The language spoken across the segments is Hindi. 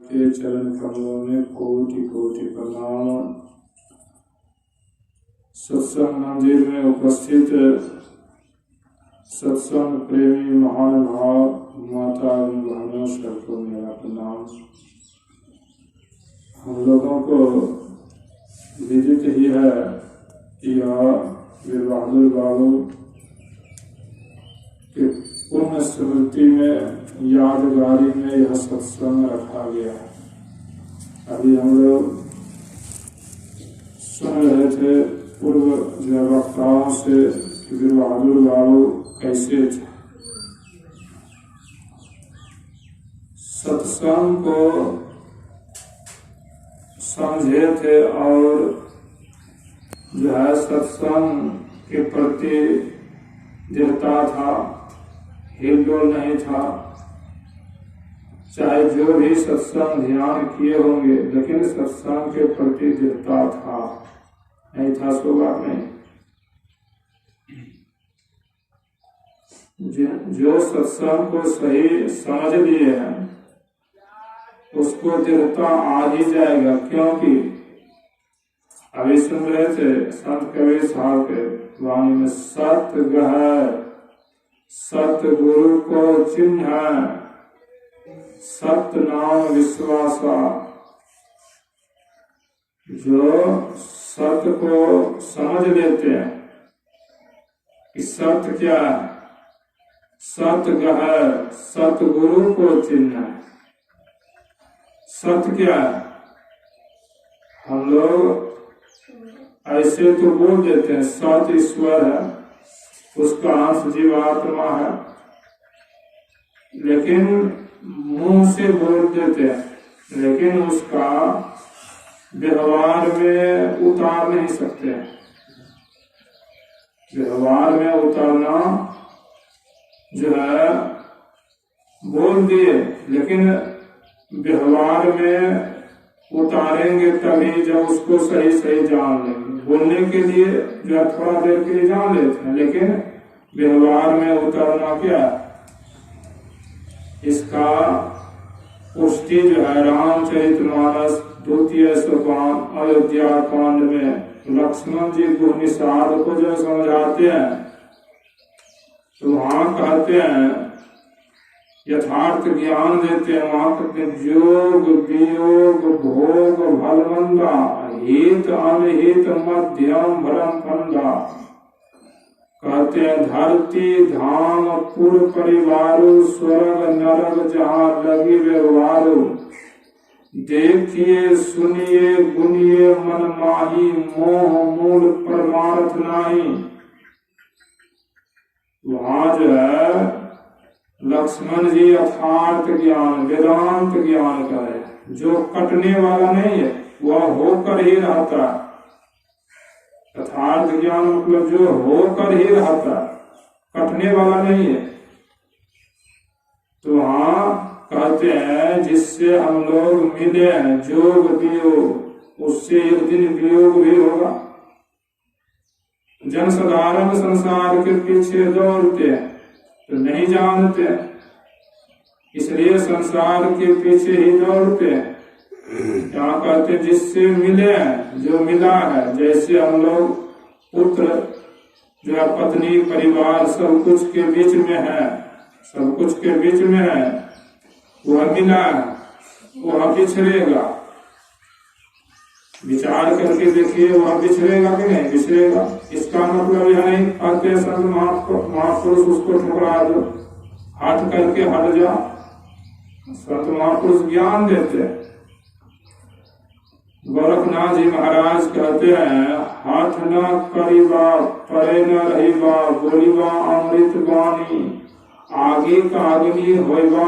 के चरण कमलों में कोटि कोटि प्रणाम। सत्संग मंदिर में उपस्थित सत्संग प्रेमी महानुभाव माता एवं बहनों सबको मेरा प्रणाम। हम लोगों को विदित ही है कि यह वीर बहादुर बाबू के पुण्य स्मृति में यादगारी में यह सत्संग रखा गया है। अभी हम लोग सुन रहे थे पूर्व वक्ताओं से वीर बहादुर बाबू कैसे थे। सत्संग को समझे थे और जो है सत्संग के प्रति दृढ़ता था, हिलडोल नहीं था। चाहे जो भी सत्संग ध्यान किए होंगे लेकिन सत्संग के प्रति दृढ़ता था, नहीं था सो बात नहीं। जो सत्संग को सही समझ लिए हैं उसको दृढ़ता आ ही जाएगा, क्योंकि अभी सुन रहे थे संत कबीर साहब के वाणी में सत्य गह सत्य गुरु को चिन्ह सत्य नाम विश्वासा। जो सत्य को समझ लेते हैं कि सत्य क्या है, सत्य गह सत्य गुरु को चिन्ह। सत्य क्या है? हम लोग ऐसे तो बोल देते हैं सत्य ईश्वर है, उसका अंश जीवात्मा है, लेकिन मुंह से बोल देते हैं, लेकिन उसका व्यवहार में उतार नहीं सकते। व्यवहार में उतारना जो है बोल दिए, लेकिन व्यवहार में उतारेंगे तभी जब उसको सही सही जान लेंगे। बोलने के लिए जो थोड़ा देर के लिए जान लेते हैं, लेकिन व्यवहार में उतारना क्या? इसका पुष्टि जो है रामचरितमानस 2 सोपान अयोध्या कांड में लक्ष्मण जी को निषाद को जो समझाते हैं तो वहां कहते हैं, यथार्थ ज्ञान देते हैं, वहां कहते हैं जोग वियोग भोग भलमंदा हित अनहित मध्यम भरम फंदा। कहते हैं धरती धाम पुर परिवारो स्वर्ग नरक जहाँ लगी व्यवहारो। देखिए सुनिए गुनिए मन माही मोह मूल परमार्थ नाही। वहां जो है लक्ष्मण जी यथार्थ ज्ञान वेदांत ज्ञान का है, जो कटने वाला नहीं है, वह होकर ही रहता है। यथार्थ ज्ञान मतलब जो होकर ही रहता, कटने वाला नहीं है। तो वहां कहते हैं जिससे हम लोग मिले हैं जोग वियोग, उससे एक दिन वियोग भी होगा। जन साधारण संसार के पीछे दौड़ते हैं तो नहीं जानते, इसलिए संसार के पीछे ही दौड़ते हैं। यहाँ कहते जिससे मिले हैं, जो मिला है, जैसे हम लोग पुत्र जो है पत्नी परिवार सब कुछ के बीच में है, सब कुछ के बीच में है, वह मिला है, वह बिछड़ेगा। विचार करके देखिए वह बिछड़ेगा कि नहीं बिछड़ेगा। इसका मतलब यह नहीं कहते संत महापुरुष उसको ठुकरा दो, हट करके हट जा। संत महापुरुष ज्ञान देते हैं। गोरखनाथ जी महाराज कहते हैं हाथ न करीबा परे न रहीबा बोलीबा अमृत वाणी। आगे का अग्नि होइबा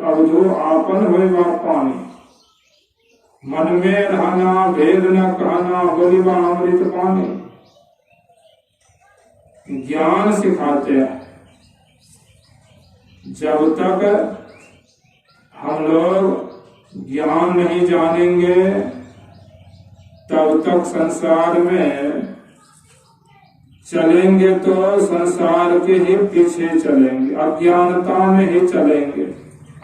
अवधो आपन होइबा पानी। मन में रहना भेद न कहना बोलीबा अमृत पानी। ज्ञान सिखाते हैं। जब तक हम लोग ज्ञान नहीं जानेंगे तब तक संसार में चलेंगे तो संसार के ही पीछे चलेंगे, अज्ञानता में ही चलेंगे।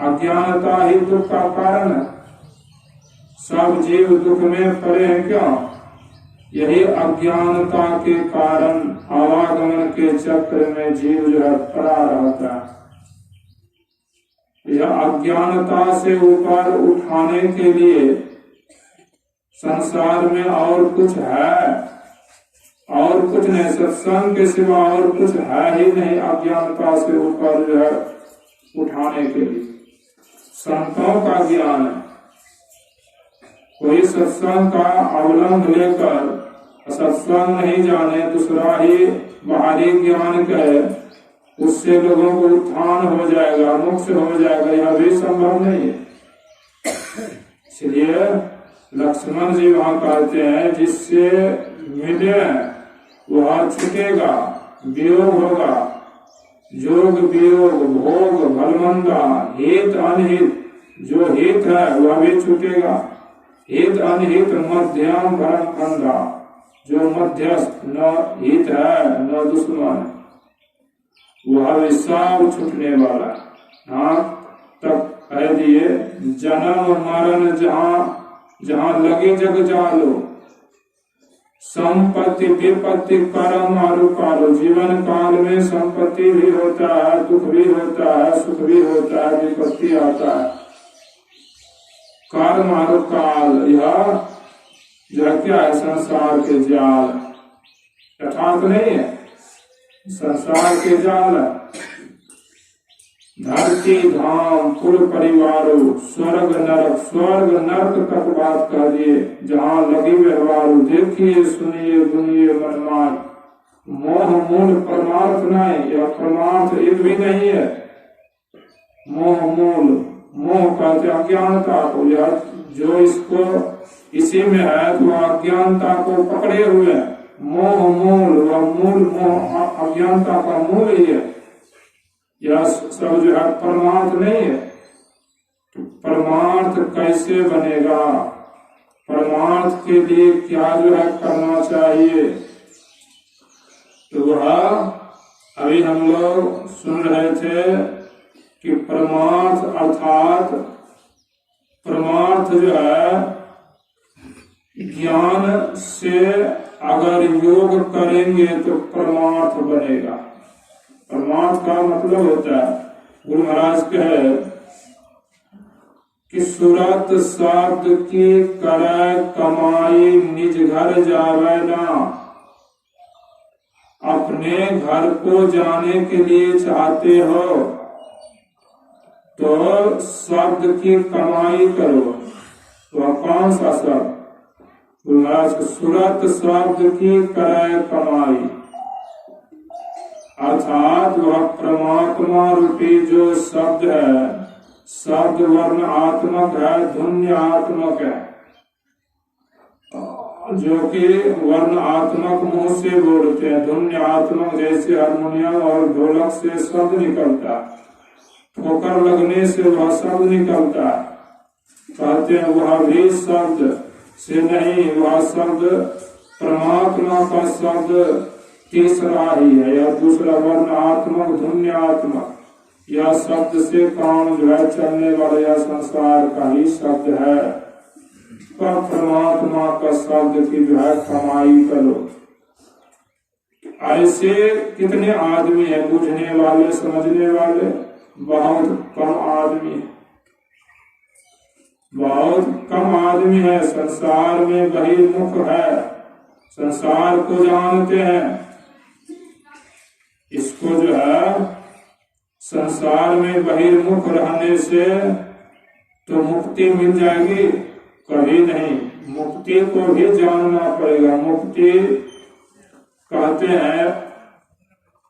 अज्ञानता ही दुख का कारण है। सब जीव दुख में पड़े हैं क्यों? यही अज्ञानता के कारण आवागमन के चक्र में जीव जो है पड़ा रहता है। यह अज्ञानता से ऊपर उठाने के लिए संसार में और कुछ है, और कुछ नहीं, सत्संग के सिवा और कुछ है ही नहीं अज्ञानता से ऊपर जो है उठाने के लिए। संतों का ज्ञान है, कोई सत्संग का अवलंब लेकर सत्संग नहीं जाने दूसरा ही बाहरी ज्ञान कहे, उससे लोगों को उत्थान हो जाएगा, मोक्ष हो जाएगा, यह भी संभव नहीं है। इसलिए लक्ष्मण जी वहां कहते हैं जिससे मिले वह छूटेगा, वियोग होगा, जोग वियोग भोग भलमंदा हित अनहित, जो हित है वह भी छूटेगा, हित अनहित मध्यम भरम फंदा, जो मध्यस्थ न हित है न दुश्मन वह भी सब छूटने वाला। हाँ तब कह दिए जन्म मरण जहाँ लगे जग जालो, संपत्ति विपत्ति परम आरुकालो। जीवन काल में संपत्ति भी होता है, दुख भी होता है, सुख भी होता है, विपत्ति आता है। कर्म आरुकाल यह क्या है? संसार के जाल, यथार्थ नहीं है, संसार के जाल। धरती धाम कुल परिवारों, स्वर्ग नरक तक बात कह दिए, जहाँ लगी व्यवहारों। देखिए सुनिए दुनिये मनमान, मोह मूल परमार्थ नहीं, यह परमार्थ एक भी नहीं है। मोह मूल, मोह कहते अज्ञानता को, यह जो इसको इसी में है तो अज्ञानता को पकड़े हुए है। मोह मूल, वह मूल मोह अज्ञानता का मूल ही है। यह सब जो है परमार्थ नहीं है। तो परमार्थ कैसे बनेगा? परमार्थ के लिए क्या जो है करना चाहिए? तो वह अभी हम लोग सुन रहे थे कि परमार्थ अर्थात परमार्थ जो है ज्ञान से अगर योग करेंगे तो परमार्थ बनेगा। परमार्थ का मतलब होता है, गुरु महाराज कहे कि सूरत शब्द की करे कमाई निज घर जावे ना। अपने घर को जाने के लिए चाहते हो तो शब्द की कमाई करो। तो कौन सा शब्द? गुरु महाराज सूरत शब्द की करे कमाई, अर्थात वह परमात्मा रूपी जो शब्द है, शब्द वर्ण आत्मक है, धुन्य आत्मक है, जो कि वर्ण आत्मक मुंह से बोलते हैं, धुन्य आत्मक जैसे हारमोनियम और ढोलक से शब्द निकलता, ठोकर लगने से वह शब्द निकलता। कहते हैं वह भी शब्द से नहीं, वह शब्द परमात्मा का शब्द तीसरा ही है, या दूसरा वर्ण आत्मक धुन्य आत्मक। यह शब्द से काम जो है चलने वाला यह संसार का ही शब्द है। पर परमात्मा का शब्द की जो है कमाई करो। ऐसे कितने आदमी है बुझने वाले समझने वाले? बहुत कम आदमी है, बहुत कम आदमी है। संसार में बहिर्मुख है, संसार को जानते हैं। इसको जो है संसार में बहिर्मुख रहने से तो मुक्ति मिल जाएगी? कभी नहीं। मुक्ति को भी जानना पड़ेगा। मुक्ति कहते हैं,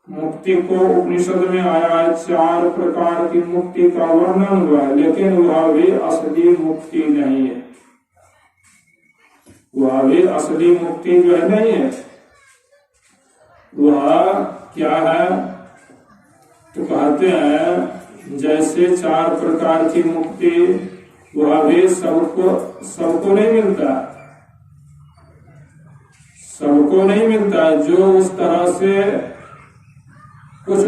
मुक्ति को उपनिषद में आया है 4 प्रकार की मुक्ति का वर्णन हुआ है, लेकिन वह भी असली मुक्ति नहीं है। वह भी असली मुक्ति जो है नहीं है। वह क्या है? तो कहते हैं जैसे 4 प्रकार की मुक्ति, वह भी सबको नहीं मिलता, सबको नहीं मिलता। जो उस तरह से कुछ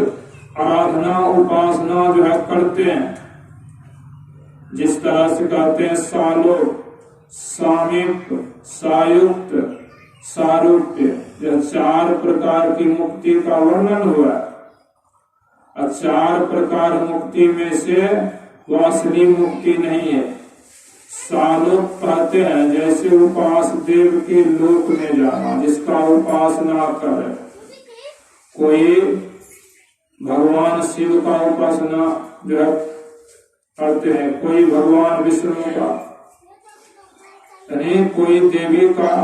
आराधना उपासना जो है करते हैं, जिस तरह से कहते हैं सालों सामीप्य, सायुक्त, सारूप्य, यह 4 प्रकार की मुक्ति का वर्णन हुआ। और 4 प्रकार मुक्ति में से वो असली मुक्ति नहीं है। सालोक कहते हैं जैसे उपास देव के लोक में जाना, जिसका उपासना करे। कोई भगवान शिव का उपासना जो है करते हैं, कोई भगवान विष्णु का, यानी कोई देवी का,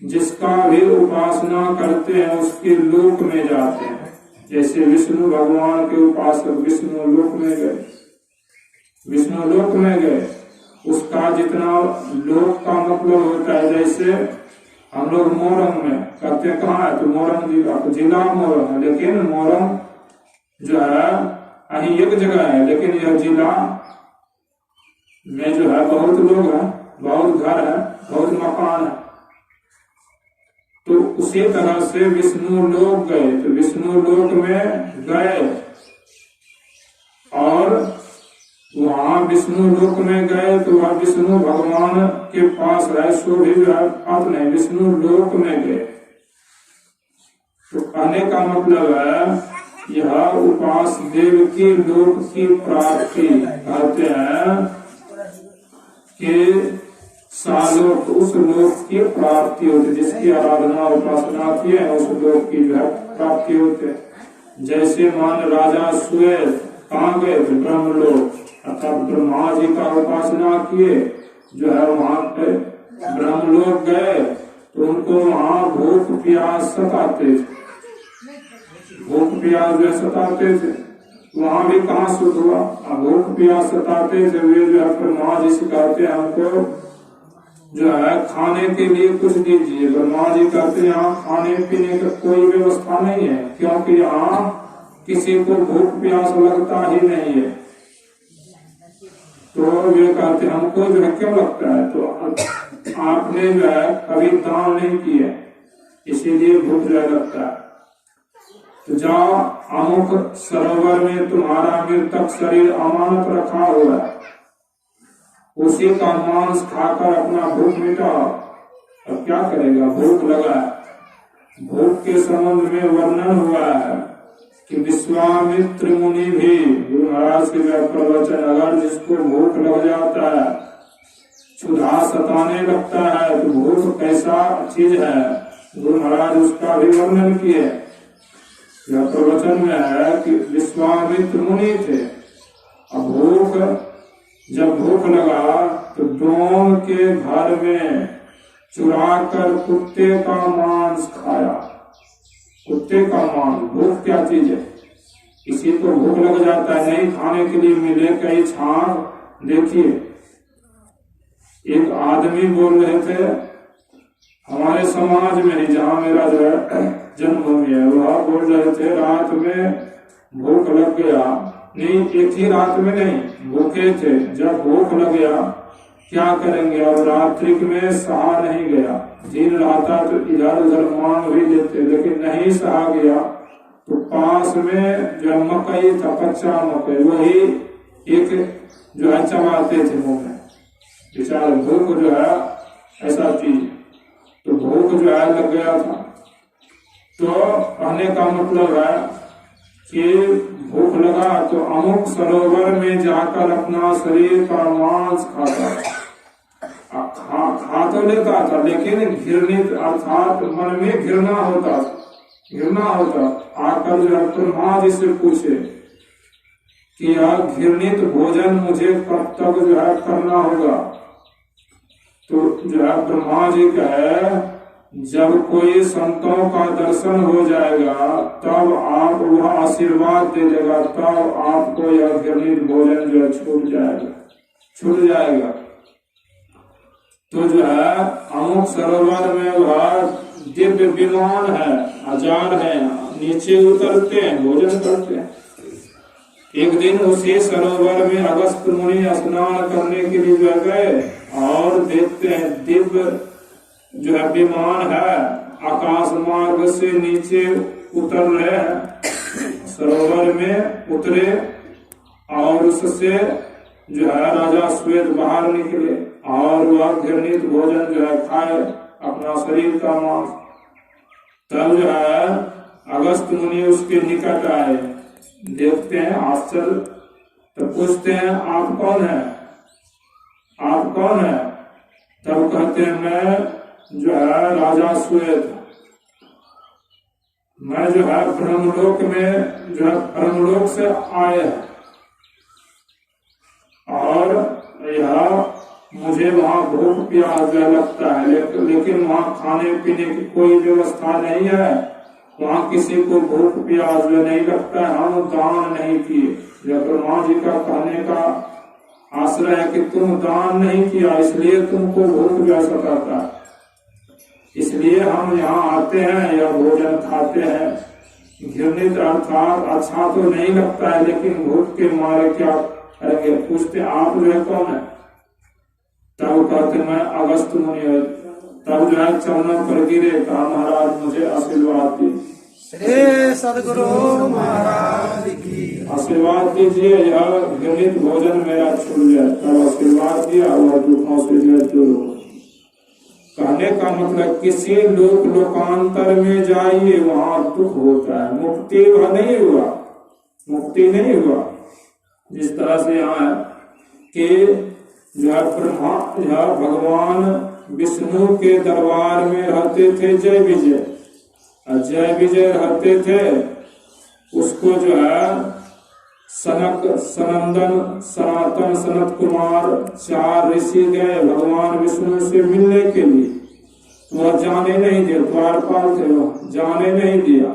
जिसका भी उपासना करते हैं उसके लोक में जाते हैं। जैसे विष्णु भगवान के उपासक विष्णु लोक में गए, विष्णु लोक में गए, उसका जितना लोक का मतलब होता है। जैसे हम लोग मोरंग में कहते हैं, कहाँ है तो मोरंग जिला मोरंग है, लेकिन मोरंग जो है कहीं एक जगह है, लेकिन यह जिला में जो है बहुत लोग हैं, बहुत घर है, बहुत मकान है। तो उसी तरह से विष्णु लोक गए, तो विष्णु लोक में गए और वहां विष्णु लोक में गए तो वह विष्णु भगवान के पास है, सो भी जो है बात नहीं, विष्णु लोक में गए। तो कहने का मतलब है यह उपास देव की लोक की प्राप्ति कहते हैं कि सालोक, उस लोक की प्राप्ति होती है, जिसकी आराधना उपासना की है उस लोक की जो है प्राप्ति होती है। जैसे मान राजा श्वेत कहाँ गए थे, ब्रह्मलोक, अर्थात ब्रह्मा जी का उपासना किए, जो है वहां पे ब्रह्मलोक गए तो उनको वहां भूख प्यास सताते थे, भूख प्यास जो सताते थे, वहां भी कहाँ शुद्ध हुआ, भूख प्यास सताते थे। वे जो है ब्रह्मा जी से कहते हैं हमको जो है खाने के लिए कुछ दीजिए। ब्रह्मा जी कहते हैं यहाँ खाने पीने का कोई व्यवस्था नहीं है, क्योंकि यहाँ किसी को भूख प्यास लगता ही नहीं है। तो वे कहते हमको जो है क्यों लगता है, तो आपने जो है कभी दान नहीं किया, इसीलिए भूख जो है लगता है। तो जाओ अमुक सरोवर में तुम्हारा मृतक शरीर अमानत रखा हुआ है, उसी का मांस खाकर अपना भूख मिटाओ। अब क्या करेगा, भूख लगा है। भूख के संबंध में वर्णन हुआ है कि विश्वामित्र मुनि भी, गुरु महाराज के प्रवचन, अगर जिसको भूख लग जाता है, क्षुधा सताने लगता है, तो भूख कैसा चीज है, गुरु महाराज उसका भी वर्णन किए। यह प्रवचन में है कि विश्वामित्र मुनि थे, अब भूख जब भूख लगा तो डोम के घर में चुरा कर कुत्ते का मांस खाया। कुत्ते का मांस, भूख क्या चीज है, किसी को भूख लग जाता है, नहीं खाने के लिए मिले कई छाप। देखिए एक आदमी बोल रहे थे हमारे समाज में ही, जहाँ मेरा जो है जन्मभूमि है, वह बोल रहे थे रात में भूख लग गया, नहीं एक ही रात में नहीं, भूखे थे, जब भूख लग गया क्या करेंगे, और रात्रि में सहा नहीं गया, दिन रहता तो इधर उधर मांग भी लेते, लेकिन नहीं सहा गया तो पास में जो मकई था, कच्चा मकई, वही एक जो है चबाते थे मुंह में। बेचारे भूख जो है ऐसा चीज, तो भूख जो है लग गया था। तो कहने का मतलब है कि भूख लगा तो अमुक सरोवर में जाकर अपना शरीर का मांस खाता, खा तो लेता था, लेकिन घृणित अर्थात मन में घृणा होता, घृणा होता। आकर जो है ब्रह्मा जी से पूछे कि यह घृणित भोजन मुझे कब तक जो है करना होगा, तो जो है ब्रह्मा जी कहे जब कोई संतों का दर्शन हो जाएगा तब आप वह आशीर्वाद दे देगा, तब आपको यह घृणित भोजन जो है छूट जाएगा, छूट जाएगा। तो जो है अमुक सरोवर में वह दिव्य विमान है, हजार है, नीचे उतरते हैं, भोजन करते हैं। एक दिन उसी सरोवर में अगस्त्य मुनि स्नान करने के लिए गए और देखते हैं दिव्य जो है विमान है, आकाश मार्ग से नीचे उतर रहे हैं, सरोवर में उतरे और उससे जो है राजा श्वेत बाहर निकले और वह घृणित भोजन जो है खाए, अपना शरीर का मांस। तब जो है अगस्त मुनि उसके निकट आए, देखते हैं आश्चर्य, तो पूछते हैं आप कौन है, आप कौन है? तब कहते हैं मैं जो है राजा श्वेत, मैं जो है ब्रह्मलोक में जो है ब्रह्मलोक से आए और यह मुझे वहाँ भूख प्यास लगता है, लेकिन वहाँ खाने पीने की कोई व्यवस्था नहीं है, वहाँ किसी को भूख प्यास नहीं लगता है, हम दान नहीं किए। जब ब्रह्मा जी का कहने का आश्रय है कि तुम दान नहीं किया इसलिए तुमको भूख प्यास सताता है, इसलिए हम यहाँ आते हैं या भोजन खाते हैं। घृणित अर्थात अच्छा तो नहीं लगता है, लेकिन भूख के मारे क्या करेंगे। पूछते आप जो है कौन है? तब कहते मैं अगस्त मुनि। तब जो है चरणों पर गिरे, कहा महाराज मुझे आशीर्वाद दी। श्री सदगुरु महाराज की आशीर्वाद दीजिए, यह घृणित भोजन मेरा छूट जाए। तब आशीर्वाद दिया, वह दुखों से दूर हो। कहने का मतलब किसी लोकांतर में जाइए, वहाँ दुख होता है, मुक्ति वह नहीं हुआ, मुक्ति नहीं हुआ। जिस तरह से यहाँ है कि जो ब्रह्मा यह भगवान विष्णु के दरबार में रहते थे जय विजय, जय विजय रहते थे। उसको जो है सनक, सनंदन, सनातन, सनत कुमार 4 ऋषि गए भगवान विष्णु से मिलने के लिए, वह जाने नहीं दिया, द्वारपाल थे वह जाने नहीं दिया।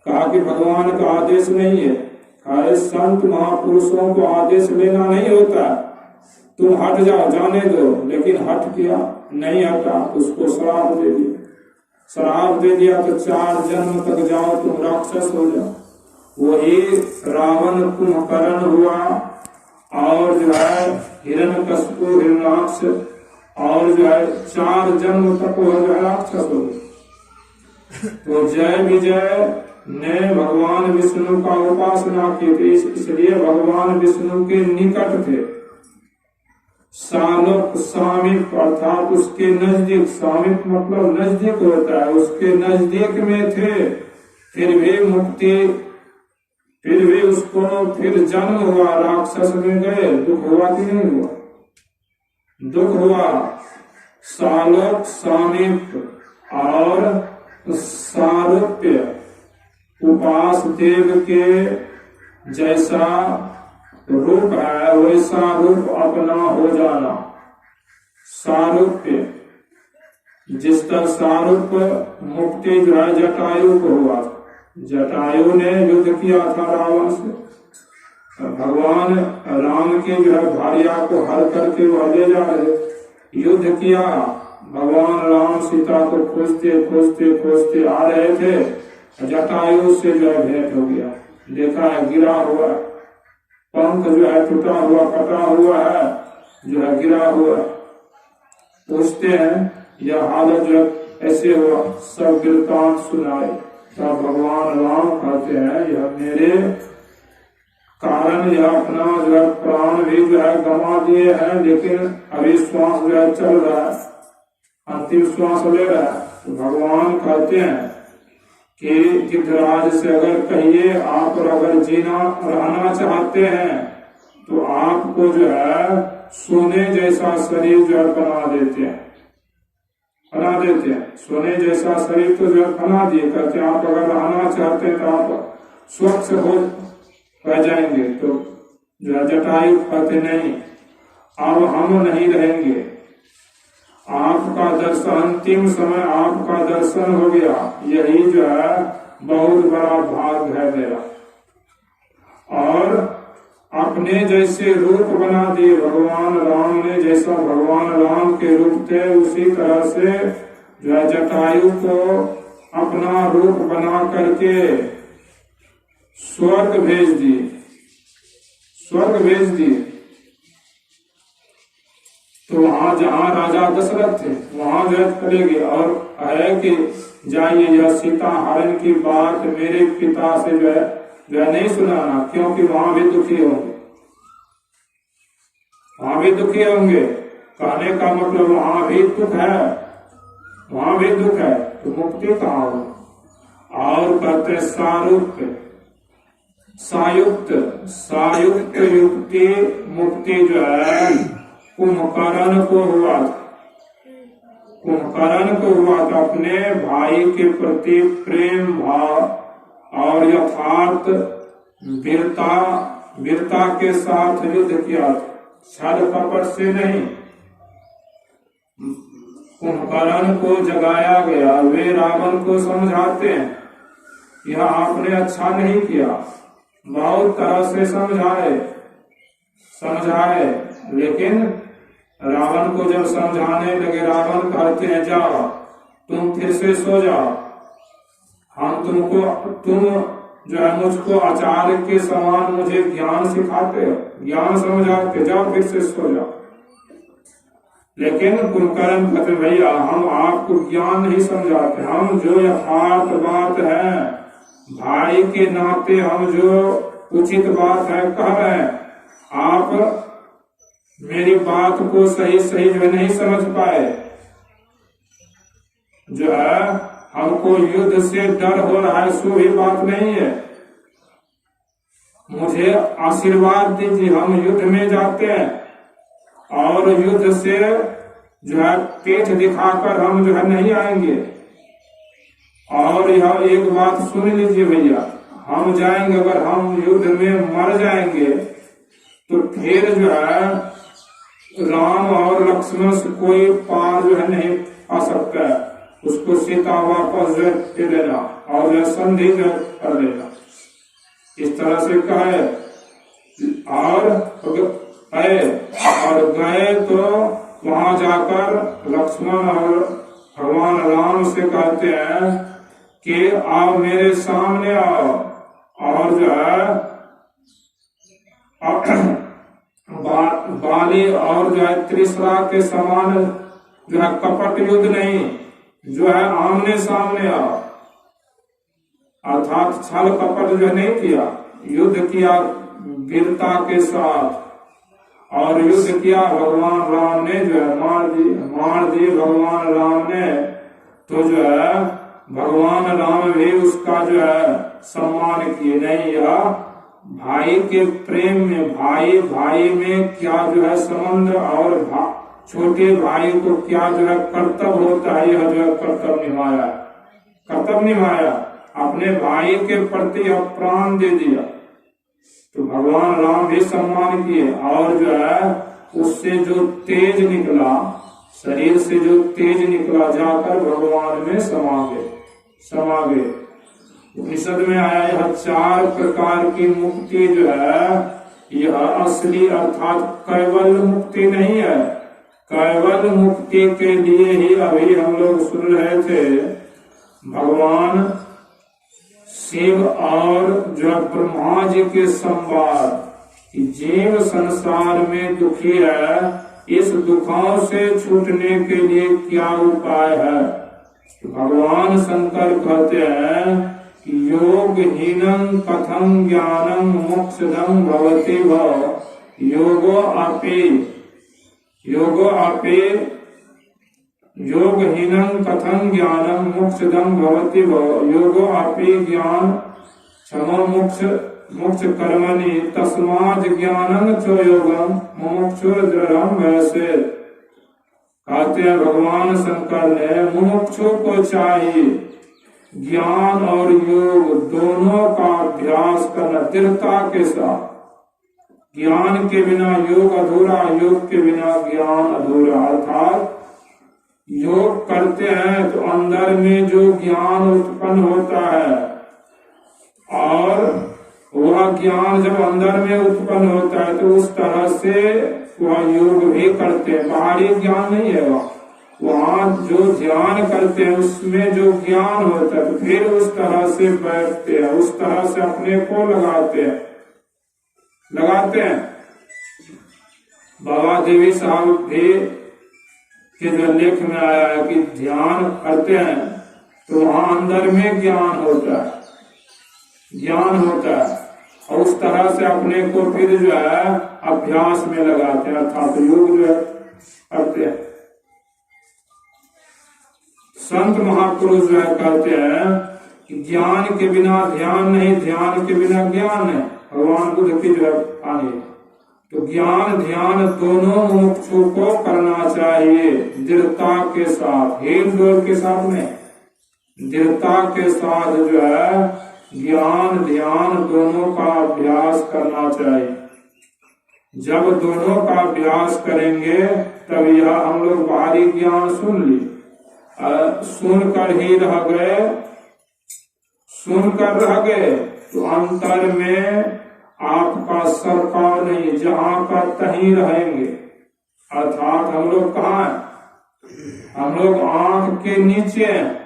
कहा कि भगवान का आदेश नहीं है, कहा संत महापुरुषों को आदेश लेना नहीं होता, तुम हट जाओ, जाने दो। लेकिन हट किया, नहीं हटा, उसको श्राप दे दिया। श्राप दे दिया तो 4 जन्म तक जाओ तुम राक्षस हो जाओ। वही रावण कुंभकर्ण हुआ और जो है हिरण्यकशिपु, हिरण्याक्ष, और जो है 4 जन्म तक वह जो है राक्षस हो गए। तो जय विजय ने भगवान विष्णु का उपासना की थी, इसलिए भगवान विष्णु के निकट थे। सालोक सामीप अर्थात उसके नजदीक, सामीप मतलब नजदीक होता है, उसके नजदीक में थे। फिर भी मुक्ति, फिर भी उसको फिर जन्म हुआ, राक्षस में गए, दुख हुआ कि नहीं हुआ? दुख हुआ। सालोक सामीप और सारूप्य, उपास देव के जैसा रूप है वैसा रूप अपना हो जाना, सारूप्य। जिस तरह सारूप मुक्ति जो है जटायु को हुआ, जटायु ने युद्ध किया था रावण से, भगवान राम की जो है भार्या को हर करके वह ले जा रहे, युद्ध किया। भगवान राम सीता को खोजते खोजते खोजते आ रहे थे, जटायु से जो है भेंट हो गया, देखा है गिरा हुआ, पंख जो है टूटा हुआ, कटा हुआ है, जो है गिरा हुआ। पूछते हैं यह हालत जो ऐसे हुआ, सब वृत्तांत सुनाए। तब भगवान राम कहते हैं यह मेरे कारण, यह अपना जो है प्राण भी जो है गंवा दिए हैं, लेकिन अभी श्वास जो है चल रहा है, अंतिम श्वास ले रहा है। तो भगवान कहते हैं कि गिद्धराज से अगर कहिए आप अगर जीना रहना चाहते हैं तो आपको जो है सोने जैसा शरीर जो है बना देते हैं, बना देते हैं। सोने जैसा शरीर तो जो है बना दिए, कहते हैं आप अगर रहना चाहते हैं तो आप स्वच्छ हो रह जाएंगे। तो जो है जटायु कहते नहीं, अब हम नहीं रहेंगे, आपका दर्शन, अंतिम समय आपका दर्शन हो गया, यही जो है बहुत बड़ा भाग्य है मेरा। और अपने जैसे रूप बना दिए भगवान राम ने, जैसा भगवान राम के रूप थे उसी तरह से जो है जटायु को अपना रूप बना करके स्वर्ग भेज दिए, स्वर्ग भेज दिए। तो वहां जहाँ राजा दशरथ थे वहां जो करेंगे, और है कि जाइए यह सीता हरण की बात मेरे पिता से जो है नहीं सुनाना, क्योंकि वहां भी दुखी होंगे, वहां भी दुखी होंगे। कहने का मतलब वहां भी दुख है, वहां भी दुख है, तो मुक्ति कहाँ हो? और कहते सारूप्य सायुक्त सायुक्त युक्ति मुक्ति जो है कुंभकर्ण को हुआ था, कुंभकर्ण को हुआ था। अपने भाई के प्रति प्रेम भाव और यथार्थ वीरता के साथ युद्ध किया था, छल कपट से नहीं। कुंभकर्ण को जगाया गया, वे रावण को समझाते हैं यह आपने अच्छा नहीं किया, बहुत तरह से समझाए, लेकिन रावण को जब समझाने लगे, रावण कहते हैं जाओ तुम फिर से सो जाओ, हम तुम जो है मुझको आचार्य के समान मुझे ज्ञान सिखाते हो, ज्ञान समझाते, जाओ फिर से सो जाओ। लेकिन कुंभकर्ण कहते भैया हम आपको ज्ञान नहीं समझाते, हम जो यथार्थ बात है भाई के नाते हम जो उचित बात है कह रहे हैं, आप मेरी बात को सही जो नहीं समझ पाए। जो है हमको युद्ध से डर हो रहा है, सो भी बात नहीं है, मुझे आशीर्वाद दीजिए, हम युद्ध में जाते हैं और युद्ध से जो है पेट दिखाकर हम जो है नहीं आएंगे। और यह एक बात सुन लीजिए भैया, हम जाएंगे, अगर हम युद्ध में मर जाएंगे तो फिर जो है राम और लक्ष्मण से कोई पार जो है नहीं आ सकता है, उसको सीता वापस दे देना और यह संधि जो कर देना, इस तरह से कहे। और गए तो वहां जाकर लक्ष्मण और भगवान राम से कहते हैं कि आप मेरे सामने आओ, और जो है बाली और जो है त्रिशरा के समान जो है कपट युद्ध नहीं, जो है आमने सामने आओ, अर्थात छल कपट जो नहीं किया, युद्ध किया वीरता के साथ, और युद्ध किया। भगवान राम ने जो है मार दी भगवान राम ने, तो जो है भगवान राम भी उसका जो है सम्मान किए। नहीं, यह भाई के प्रेम में, भाई में क्या जो है संबंध, और छोटे भाई को क्या जो है कर्तव्य होता है, यह जो है कर्तव्य निभाया, अपने भाई के प्रति प्राण दे दिया, तो भगवान राम भी सम्मान किए। और जो है उससे जो तेज निकला, शरीर से जो तेज निकला, जाकर भगवान में समा गए। उपनिषद में आया यह 4 प्रकार की मुक्ति जो है, यह असली अर्थात कैवल्य मुक्ति नहीं है। कैवल्य मुक्ति के लिए ही अभी हम लोग सुन रहे थे, भगवान शिव और जो ब्रह्मा जी के संवाद, कि जीव संसार में दुखी है, इस दुखों से छूटने के लिए क्या उपाय है। तो भगवान शंकर कहते हैं कि योग हीनम कथम ज्ञानम मोक्षदम भवति भव, योग हीनम कथम ज्ञानम मोक्षदम भवति भव, योगो अपि ज्ञान क्षमा मोक्ष कर्मणि तस्मात् ज्ञानं च योगम मुमुक्षुर दृढ़म वैसे। कहते हैं भगवान शंकर ने मुमुक्षु को चाहिए ज्ञान और योग दोनों का अभ्यास करना दृढ़ता के साथ। ज्ञान के बिना योग अधूरा, योग के बिना ज्ञान अधूरा। अर्थात योग करते हैं तो अंदर में जो ज्ञान उत्पन्न होता है, और वह ज्ञान जब अंदर में उत्पन्न होता है तो उस तरह से वह योग भी करते हैं। बाहरी ज्ञान नहीं है, वहाँ जो ध्यान करते हैं उसमें जो ज्ञान होता है, तो फिर उस तरह से बैठते हैं, उस तरह से अपने को लगाते हैं। बाबा देवी साहब भी के जो लेख में आया है कि ध्यान करते हैं तो वहाँ अंदर में ज्ञान होता है, और उस तरह से अपने को फिर जो है अभ्यास में लगाते हैं। अर्थात योग जो है करते हैं। संत महापुरुष जो है कहते हैं कि ज्ञान के बिना ध्यान नहीं, ध्यान के बिना ज्ञान नहीं। भगवान बुद्ध की जो है आने तो ज्ञान ध्यान दोनों मुमुक्षु को करना चाहिए, दृढ़ता के साथ, हेल डोल के साथ नहीं, दृढ़ता के साथ जो है ज्ञान ध्यान दोनों का अभ्यास करना चाहिए। जब दोनों का अभ्यास करेंगे तब यह हम लोग बाहरी ज्ञान सुन ली, सुनकर ही रह गए, सुनकर रह गए तो अंतर में आपका सरकार नहीं, जहां का तहीं रहेंगे। अर्थात हम लोग कहाँ हैं? हम लोग आंख के नीचे हैं।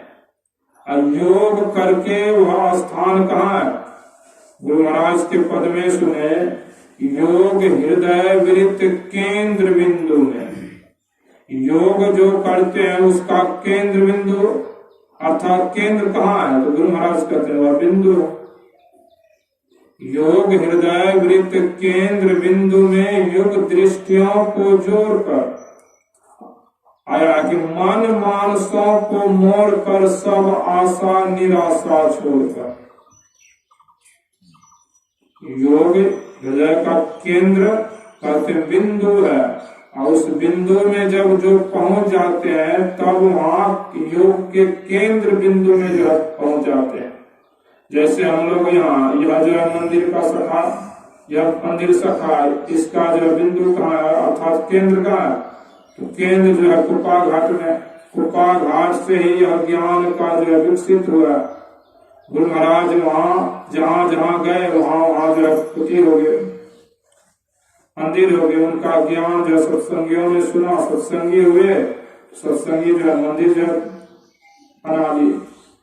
योग करके वह स्थान कहाँ है? गुरु महाराज के पद में सुने, योग हृदय वृत्त केंद्र बिंदु में। योग जो करते हैं उसका केंद्र बिंदु अर्थात केंद्र कहाँ है? तो गुरु महाराज कहते हैं वह बिंदु है। योग हृदय वृत्त केंद्र बिंदु में युग दृष्टियों को जोड़कर आया कि मन मानसों को मोड़कर सब आशा निराशा छोड़कर। योग हृदय का केंद्र कहते बिंदु है, और उस बिंदु में जब जो पहुंच जाते हैं तब वहां योग के केंद्र बिंदु में जो पहुंच जाते हैं। जैसे हम लोग यहाँ यह जो है मंदिर का सखा, यह मंदिर सखा, इसका जो बिंदु कहाँ है अर्थात केंद्र कहाँ है? तो केंद्र जो है कुपा घाट में, कुपा घाट से ही यह ज्ञान का जो है विकसित हुआ। गुरु महाराज वहाँ जहाँ जहाँ गए वहाँ जो है पुती हो गए, मंदिर हो गए, उनका ज्ञान जो सत्संगियों ने सुना, सत्संगी हुए, सत्संगी जो है मंदिर जो बना ली।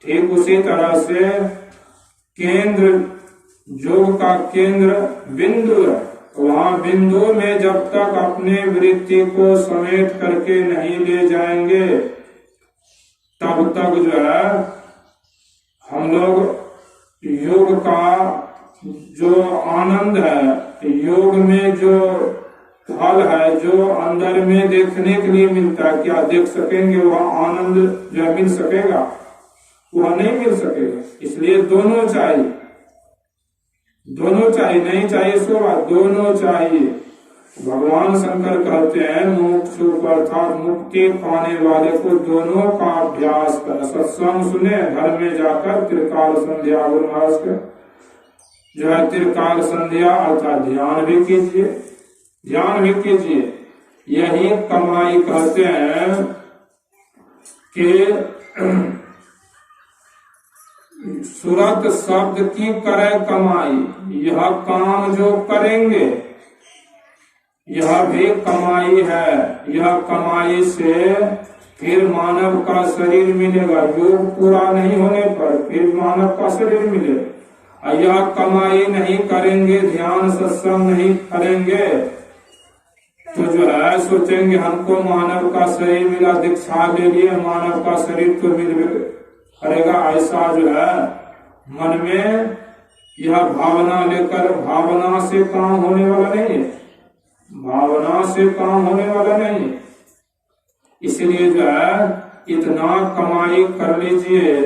ठीक उसी तरह से केंद्र योग का केंद्र बिंदु है, वहां बिंदु में जब तक अपने वृत्ति को समेट करके नहीं ले जाएंगे तब तक जो है हम लोग योग का जो आनंद है, योग में जो फल है, जो अंदर में देखने के लिए मिलता है, क्या देख सकेंगे? वह आनंद जो मिल सकेगा? वह नहीं मिल सकेगा। इसलिए दोनों चाहिए, दोनों चाहिए, नहीं चाहिए सो बात, दोनों चाहिए। भगवान शंकर कहते हैं मुमुक्षु अर्थात मुक्ति पाने वाले को दोनों का अभ्यास कर, सत्संग सुने, घर में जाकर त्रिकाल संध्या, गुरु महाराज के जो है त्रिकाल संध्या अर्थात ध्यान भी कीजिए, ध्यान भी कीजिए। यही कमाई कहते हैं कि सूरत शब्द की करे कमाई, यह काम जो करेंगे यह भी कमाई है। यह कमाई से फिर मानव का शरीर मिलेगा, योग पूरा नहीं होने पर फिर मानव का शरीर मिलेगा। यह कमाई नहीं करेंगे, ध्यान सत्संग नहीं करेंगे तो जो है सोचेंगे हमको मानव का शरीर मिला, दीक्षा ले लिए, मानव का शरीर तो मिल करेगा। ऐसा जो है मन में यह भावना लेकर, भावना से काम होने वाला नहीं है, भावना से काम होने वाला नहीं है। इसलिए जो है इतना कमाई कर लीजिए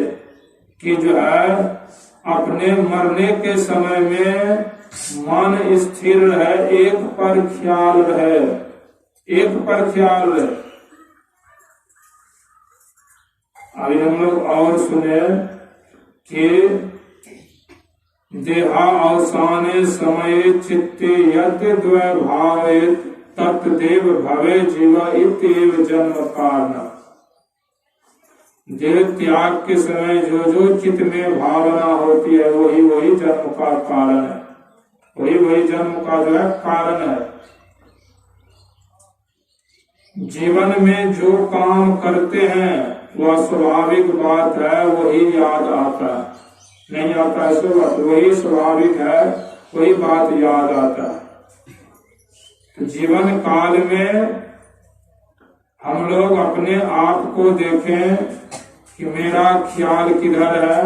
कि जो है अपने मरने के समय में मन स्थिर रहे, एक पर ख्याल रहे, एक पर ख्याल रहे। अभी हम लोग और सुने कि देहा अवसाने समय चित्ते यद्य द्वय भावेत तत्देव भवे जीव इत्येव जन्म कारण। देह त्याग के समय जो जो चित्त में भावना होती है वही वही जन्म का कारण है, वही वही जन्म का जो है कारण है। जीवन में जो काम करते हैं वह स्वाभाविक बात है, वही याद आता है, नहीं आता है सो बात, वही स्वाभाविक है, वही बात याद आता है। तो जीवन काल में हम लोग अपने आप को देखें कि मेरा ख्याल किधर है।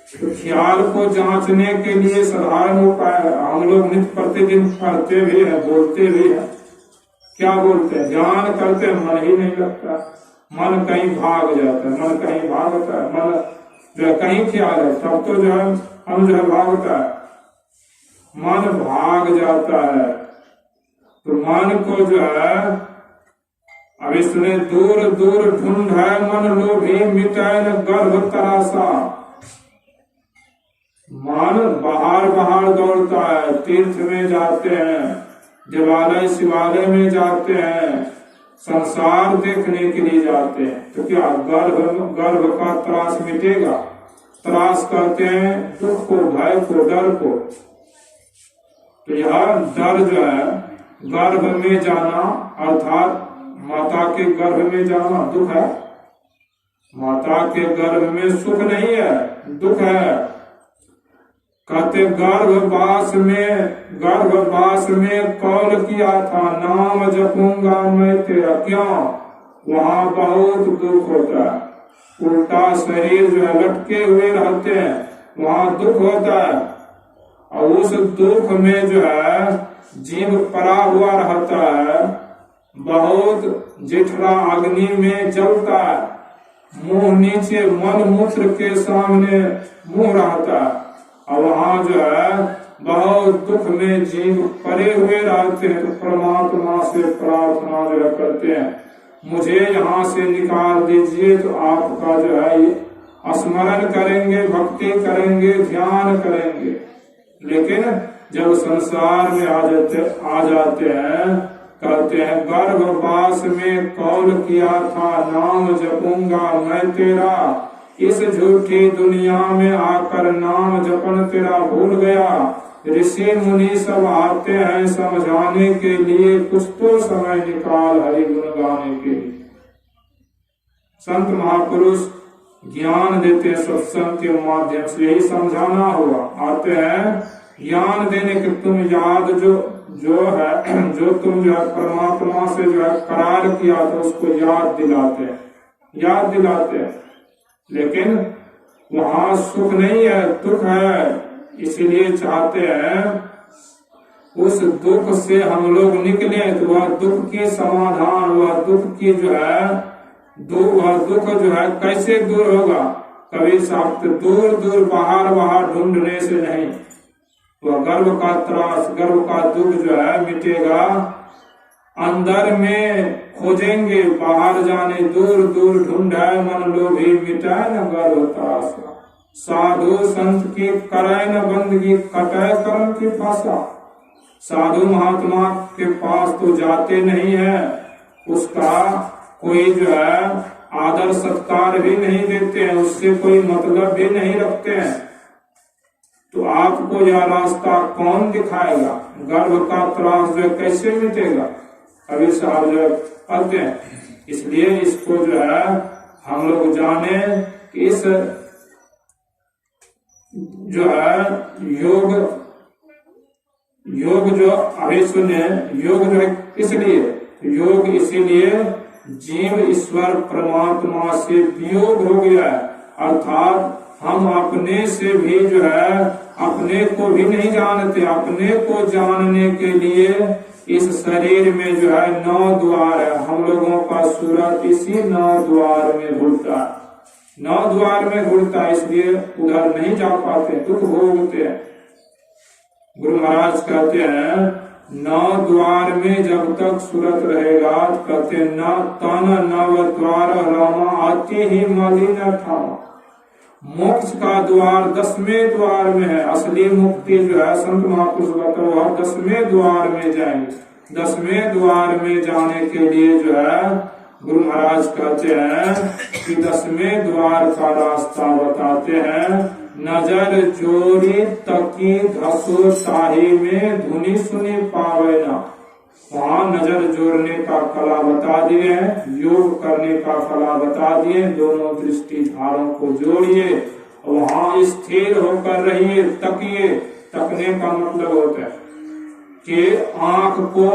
तो ख्याल को जांचने के लिए साधारण उपाय हम लोग नित्य प्रतिदिन पढ़ते भी है, बोलते भी है, क्या बोलते हैं, ध्यान करते हैं मन ही नहीं लगता, मन कहीं भाग जाता है, मन कहीं भागता है, मन जो है कहीं ख्याल है, तब तो जो है हम जो है भागता है, मन भाग जाता है। तो मन को जो है अब इसने दूर दूर ढूंढ है मन लोभी मिटाए न गर्भ तरासा। मन बाहर बाहर दौड़ता है, तीर्थ में जाते हैं, देवालय शिवालय में जाते हैं, संसार देखने के लिए जाते हैं, तो क्या गर्भ का त्रास मिटेगा? त्रास करते हैं दुख को, भय को, डर को। तो यह डर जो है गर्भ में जाना अर्थात माता के गर्भ में जाना दुख है। माता के गर्भ में सुख नहीं है, दुख है। कहते गर्भवास में कौल किया था नाम जपूंगा मैं तेरा, क्यों? वहाँ बहुत दुख होता है, उल्टा शरीर जो है लटके हुए रहते हैं, वहाँ दुख होता है। और उस दुख में जो है जीव पड़ा हुआ रहता है, बहुत जिठरा अग्नि में जलता है, मुंह नीचे मन मूत्र के सामने मुंह रहता है, और वहाँ जो है बहुत दुख में जीव पड़े हुए रहते हैं। तो परमात्मा से प्रार्थना जो है करते हैं, मुझे यहाँ से निकाल दीजिए। तो आपका जो है स्मरण करेंगे, भक्ति करेंगे, ध्यान करेंगे। लेकिन जब संसार में आ जाते हैं, कहते हैं गर्भवास में कौल किया था नाम जपूंगा मैं तेरा, इस झूठी दुनिया में आकर नाम जपन तेरा भूल गया। ऋषि मुनि सब आते हैं समझाने के लिए, कुछ तो समय निकाल हरि गुण गाने के लिए। संत महापुरुष ज्ञान देते सत्संग के माध्यम से, यही समझाना हुआ। आते हैं ज्ञान देने के, तुम याद जो तुम जो है परमात्मा से जो है करार किया था उसको याद दिलाते हैं। लेकिन वहाँ सुख नहीं है, दुख है। इसलिए चाहते हैं उस दुख से हम लोग निकले, तो वह दुख की समाधान, वह दुख की जो है वह दुख जो है कैसे दूर होगा? कभी साथ दूर दूर बाहर ढूंढने से नहीं, वह गर्भ का त्रास, गर्भ का दुख जो है मिटेगा। अंदर में खोजेंगे, बाहर जाने दूर दूर ढूंढे मन लोभी मिटाए न गर्भ त्रास। साधु संत की करे न बंदगी, कटे कर्म की फांसा। साधु महात्मा के पास तो जाते नहीं है, उसका कोई जो है आदर सत्कार भी नहीं देते हैं, उससे कोई मतलब भी नहीं रखते हैं। तो आपको यह रास्ता कौन दिखाएगा? गर्भ का त्रास जो कैसे मिटेगा? अभी साहब जो कहते हैं। इसलिए इसको जो है हम लोग जाने कि इस जो है योग जो अभी सुने, योग जो है इसीलिए जीव ईश्वर परमात्मा से वियोग हो गया है। अर्थात हम अपने से भी जो है अपने को भी नहीं जानते। अपने को जानने के लिए इस शरीर में जो है 9 द्वार है। हम लोगों का सूरत इसी 9 द्वार में घुलता है, 9 द्वार में घुलता है, इसलिए उधर नहीं जा पाते, दुख भोगते हैं। गुरु महाराज कहते हैं 9 द्वार में जब तक सूरत रहेगा, कहते न तन नव द्वार रामा आती ही मलिन ठामा। मोक्ष का द्वार 10वें द्वार में है। असली मुक्ति जो है संत महापुरुष बताओ वह 10वें द्वार में जाएंगे। 10वें द्वार में जाने के लिए जो है गुरु महाराज कहते हैं कि 10वें द्वार का रास्ता बताते हैं। नजर जोरी तकी धसो ताही में धुनी सुनी पावे ना। वहाँ नजर जोड़ने का कला बता दिए हैं, योग करने का कला बता दिए, दोनों दृष्टि धारों को जोड़िए, वहाँ स्थिर होकर रहिए, तकिए। तकने का मतलब होता है कि आंख को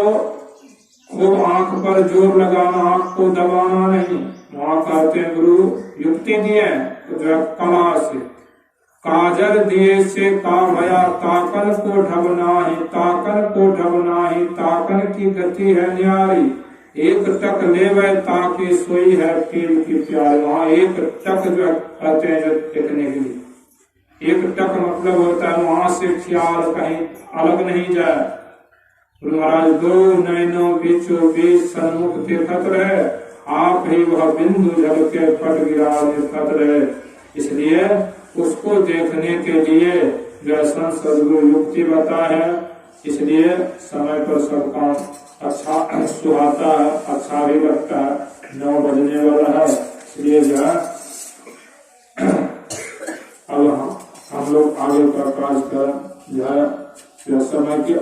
खूब आंख पर जोर लगाना, आंख को दबाना नहीं। वहाँ कहते हैं गुरु युक्ति दिए तो जो है काजर दिए से का भया ताकन को ढबनाही, ताकन को ढबनाही, ताकन की गति है न्यारी। एक टक लेवे ताकि सोई है पील की प्यारी। वहाँ एक टक जो कहते हैं जो देखने के लिए, एक टक मतलब होता है वहां से ख्याल कहीं अलग नहीं जाए। महाराज दो नैनों बीचों बीच सन्मुख देखत रहे, आप ही वह बिंदु जल के पट गिरा देखत रहे। इसलिए उसको देखने के लिए दर्शन सदगुरु युक्ति बता है। इसलिए समय पर सब काम अच्छा सुहाता है, अच्छा भी लगता है। 9 बजने वाला है, इसलिए जो है अब हम लोग आगे का कार्य कर जो है समय के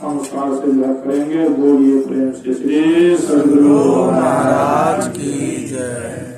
अनुसार से जो करेंगे। बोलिए प्रेम से श्री सद्गुरु महाराज की जय।